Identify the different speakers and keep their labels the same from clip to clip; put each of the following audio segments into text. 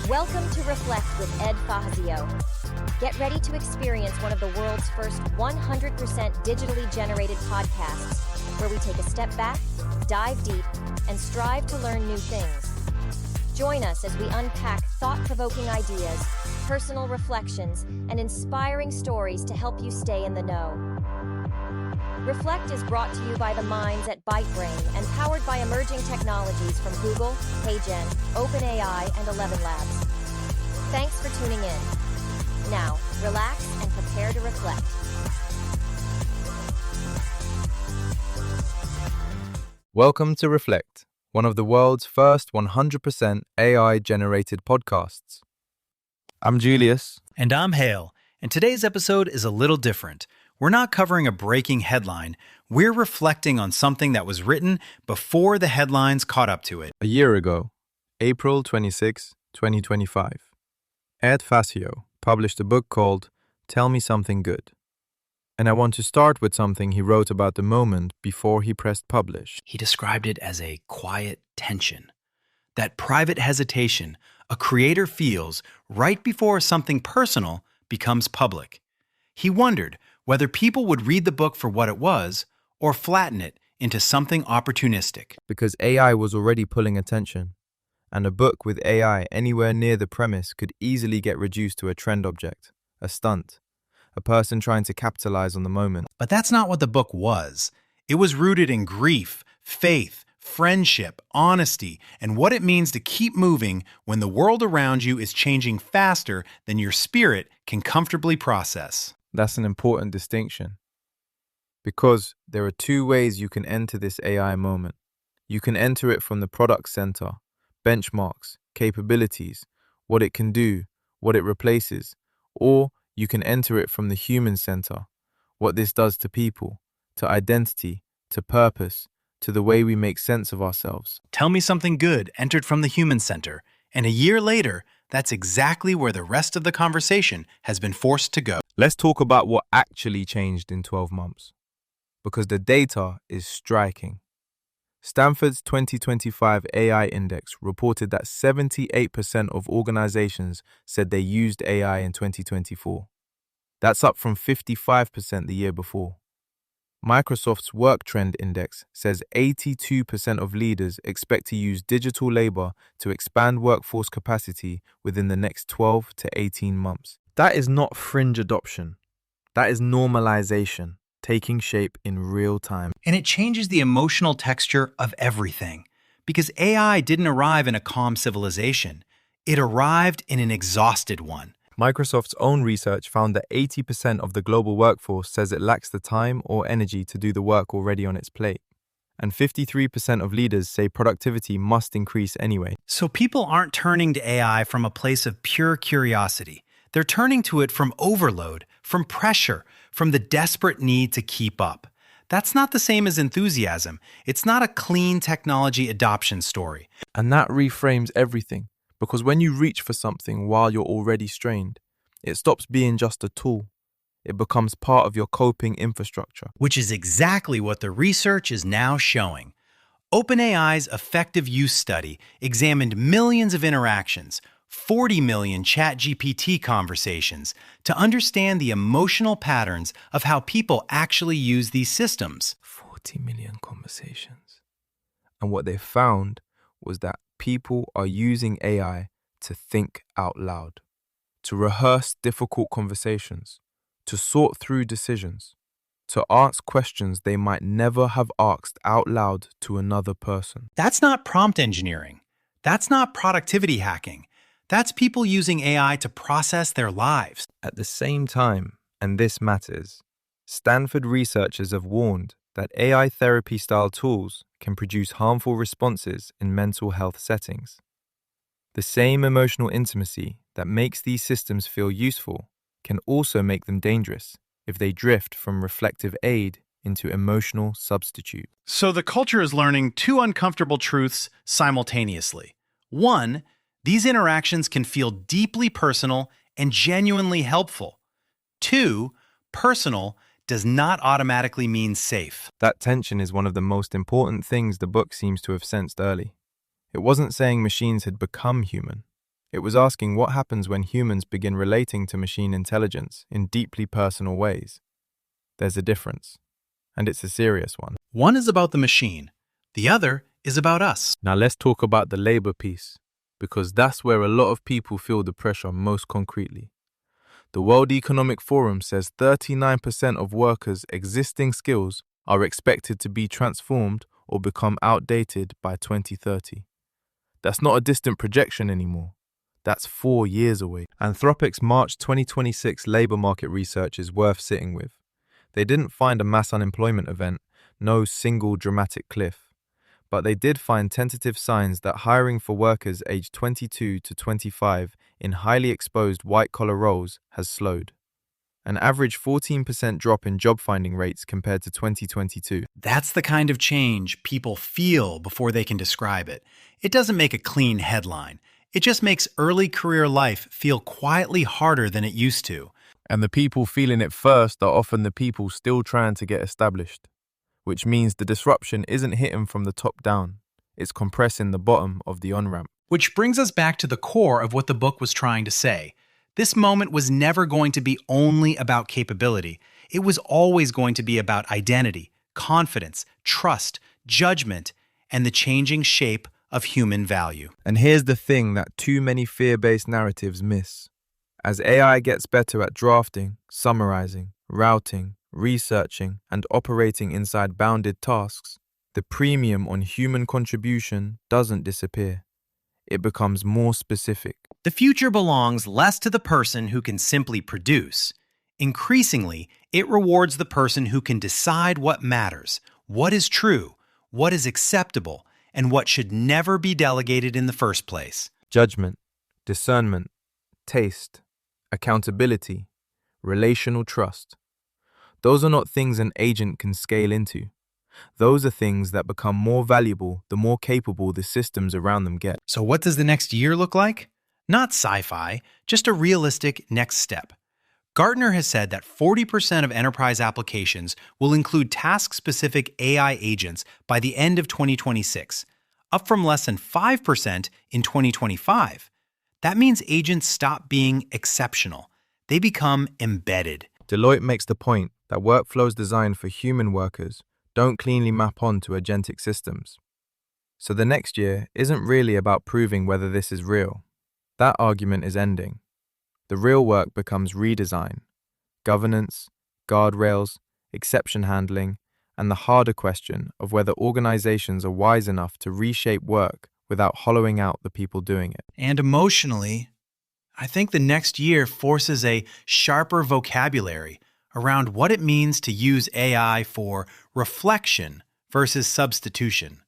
Speaker 1: Welcome to Reflect with Ed Fassio. Get ready to experience one of the world's first 100% digitally generated podcasts, where we take a step back, dive deep, and strive to learn new things. Join us as we unpack thought-provoking ideas, personal reflections, and inspiring stories to help you stay in the know. Reflect is brought to you by the minds at ByteBrain and powered by emerging technologies from Google, HeyGen, OpenAI, and 11 Labs. Thanks for tuning in. Now, relax and prepare to reflect.
Speaker 2: Welcome to Reflect, one of the world's first 100% AI-generated podcasts. I'm Julius.
Speaker 3: And I'm Hale. And today's episode is a little different. We're not covering a breaking headline. We're reflecting on something that was written before the headlines caught up to it.
Speaker 2: A year ago, April 26, 2025, Ed Fassio published a book called Tell Me Something Good. And I want to start with something he wrote about the moment before he pressed publish.
Speaker 3: He described it as a quiet tension. That private hesitation a creator feels right before something personal becomes public. He wondered whether people would read the book for what it was or flatten it into something opportunistic.
Speaker 2: Because AI was already pulling attention, and a book with AI anywhere near the premise could easily get reduced to a trend object, a stunt, a person trying to capitalize on the moment.
Speaker 3: But that's not what the book was. It was rooted in grief, faith, friendship, honesty, and what it means to keep moving when the world around you is changing faster than your spirit can comfortably process.
Speaker 2: That's an important distinction. Because there are two ways you can enter this AI moment. You can enter it from the product center, benchmarks, capabilities, what it can do, what it replaces, or you can enter it from the human center, what this does to people, to identity, to purpose, to the way we make sense of ourselves.
Speaker 3: Tell Me Something Good entered from the human center, and a year later, that's exactly where the rest of the conversation has been forced to go.
Speaker 2: Let's talk about what actually changed in 12 months, because the data is striking. Stanford's 2025 AI Index reported that 78% of organizations said they used AI in 2024. That's up from 55% the year before. Microsoft's Work Trend Index says 82% of leaders expect to use digital labor to expand workforce capacity within the next 12 to 18 months. That is not fringe adoption. That is normalization, taking shape in real time.
Speaker 3: And it changes the emotional texture of everything. Because AI didn't arrive in a calm civilization. It arrived in an exhausted one.
Speaker 2: Microsoft's own research found that 80% of the global workforce says it lacks the time or energy to do the work already on its plate. And 53% of leaders say productivity must increase anyway.
Speaker 3: So people aren't turning to AI from a place of pure curiosity. They're turning to it from overload, from pressure, from the desperate need to keep up. That's not the same as enthusiasm. It's not a clean technology adoption story.
Speaker 2: And that reframes everything. Because when you reach for something while you're already strained, it stops being just a tool. It becomes part of your coping infrastructure.
Speaker 3: Which is exactly what the research is now showing. OpenAI's affective-use study examined millions of interactions, 40 million ChatGPT conversations, to understand the emotional patterns of how people actually use these systems.
Speaker 2: 40 million conversations. And what they found was that people are using AI to think out loud, to rehearse difficult conversations, to sort through decisions, to ask questions they might never have asked out loud to another person.
Speaker 3: That's not prompt engineering. That's not productivity hacking. That's people using AI to process their lives.
Speaker 2: At the same time, and this matters, Stanford researchers have warned that AI therapy-style tools can produce harmful responses in mental health settings. The same emotional intimacy that makes these systems feel useful can also make them dangerous if they drift from reflective aid into emotional substitute.
Speaker 3: So the culture is learning two uncomfortable truths simultaneously. One, these interactions can feel deeply personal and genuinely helpful. Two, personal does not automatically mean safe.
Speaker 2: That tension is one of the most important things the book seems to have sensed early. It wasn't saying machines had become human. It was asking what happens when humans begin relating to machine intelligence in deeply personal ways. There's a difference, and it's a serious one.
Speaker 3: One is about the machine. The other is about us.
Speaker 2: Now let's talk about the labor piece, because that's where a lot of people feel the pressure most concretely. The World Economic Forum says 39% of workers' existing skills are expected to be transformed or become outdated by 2030. That's not a distant projection anymore. That's 4 years away. Anthropic's March 2026 labor market research is worth sitting with. They didn't find a mass unemployment event, no single dramatic cliff. But they did find tentative signs that hiring for workers aged 22 to 25 in highly exposed white-collar roles has slowed. An average 14% drop in job-finding rates compared to 2022.
Speaker 3: That's the kind of change people feel before they can describe it. It doesn't make a clean headline. It just makes early career life feel quietly harder than it used to.
Speaker 2: And the people feeling it first are often the people still trying to get established, which means the disruption isn't hitting from the top down. It's compressing the bottom of the on-ramp.
Speaker 3: Which brings us back to the core of what the book was trying to say. This moment was never going to be only about capability. It was always going to be about identity, confidence, trust, judgment, and the changing shape of human value.
Speaker 2: And here's the thing that too many fear-based narratives miss. As AI gets better at drafting, summarizing, routing, researching, and operating inside bounded tasks, the premium on human contribution doesn't disappear. It becomes more specific.
Speaker 3: The future belongs less to the person who can simply produce. Increasingly, it rewards the person who can decide what matters, what is true, what is acceptable, and what should never be delegated in the first place.
Speaker 2: Judgment, discernment, taste, accountability, relational trust. Those are not things an agent can scale into. Those are things that become more valuable the more capable the systems around them get.
Speaker 3: So what does the next year look like? Not sci-fi, just a realistic next step. Gartner has said that 40% of enterprise applications will include task-specific AI agents by the end of 2026, up from less than 5% in 2025. That means agents stop being exceptional. They become embedded.
Speaker 2: Deloitte makes the point that workflows designed for human workers don't cleanly map onto agentic systems. So the next year isn't really about proving whether this is real. That argument is ending. The real work becomes redesign, governance, guardrails, exception handling, and the harder question of whether organizations are wise enough to reshape work without hollowing out the people doing it.
Speaker 3: And emotionally, I think the next year forces a sharper vocabulary around what it means to use AI for reflection versus substitution.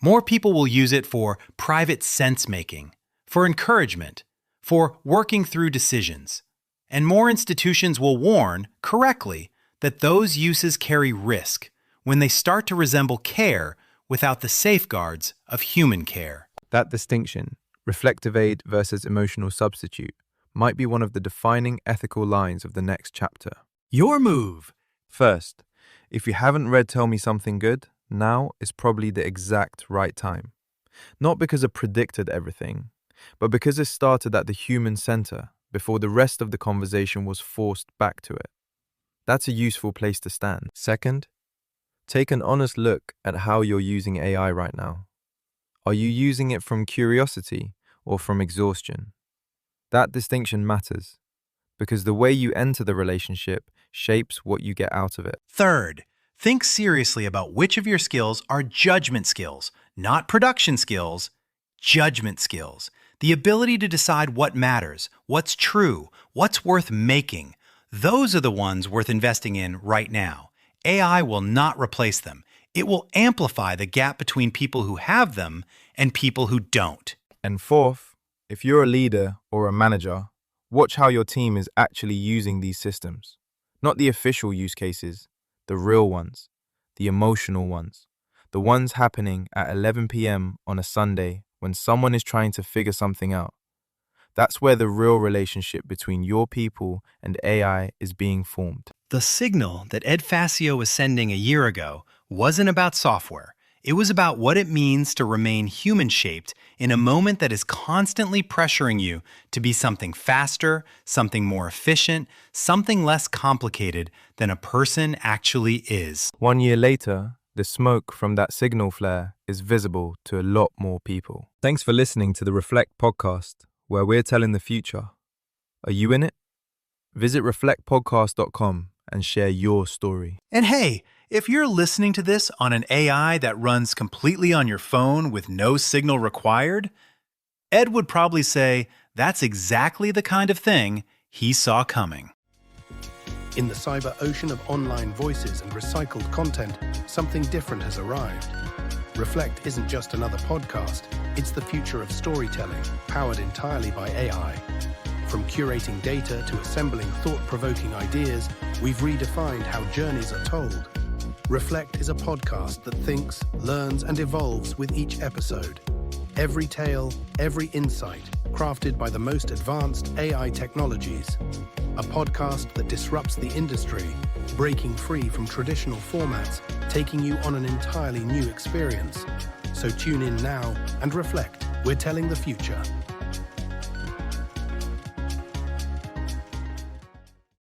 Speaker 3: More people will use it for private sense-making, for encouragement, for working through decisions. And more institutions will warn, correctly, that those uses carry risk when they start to resemble care without the safeguards of human care.
Speaker 2: That distinction, reflective aid versus emotional substitute, might be one of the defining ethical lines of the next chapter.
Speaker 3: Your move.
Speaker 2: First, if you haven't read Tell Me Something Good, now is probably the exact right time. Not because it predicted everything, but because it started at the human center before the rest of the conversation was forced back to it. That's a useful place to stand. Second, take an honest look at how you're using AI right now. Are you using it from curiosity or from exhaustion? That distinction matters, because the way you enter the relationship shapes what you get out of it.
Speaker 3: Third, think seriously about which of your skills are judgment skills, not production skills, judgment skills. The ability to decide what matters, what's true, what's worth making. Those are the ones worth investing in right now. AI will not replace them. It will amplify the gap between people who have them and people who don't.
Speaker 2: And fourth, if you're a leader or a manager, watch how your team is actually using these systems. Not the official use cases, the real ones, the emotional ones, the ones happening at 11 p.m. on a Sunday when someone is trying to figure something out. That's where the real relationship between your people and AI is being formed.
Speaker 3: The signal that Ed Fassio was sending a year ago wasn't about software. It was about what it means to remain human-shaped in a moment that is constantly pressuring you to be something faster, something more efficient, something less complicated than a person actually is.
Speaker 2: 1 year later, the smoke from that signal flare is visible to a lot more people. Thanks for listening to the Reflect podcast, where we're telling the future. Are you in it? Visit reflectpodcast.com and share your story.
Speaker 3: And hey, if you're listening to this on an AI that runs completely on your phone with no signal required, Ed would probably say that's exactly the kind of thing he saw coming.
Speaker 4: In the cyber ocean of online voices and recycled content, something different has arrived. Reflect isn't just another podcast, it's the future of storytelling, powered entirely by AI. From curating data to assembling thought-provoking ideas, we've redefined how journeys are told. Reflect is a podcast that thinks, learns, and evolves with each episode. Every tale, every insight, crafted by the most advanced AI technologies. A podcast that disrupts the industry, breaking free from traditional formats, taking you on an entirely new experience. So tune in now and reflect. We're telling the future.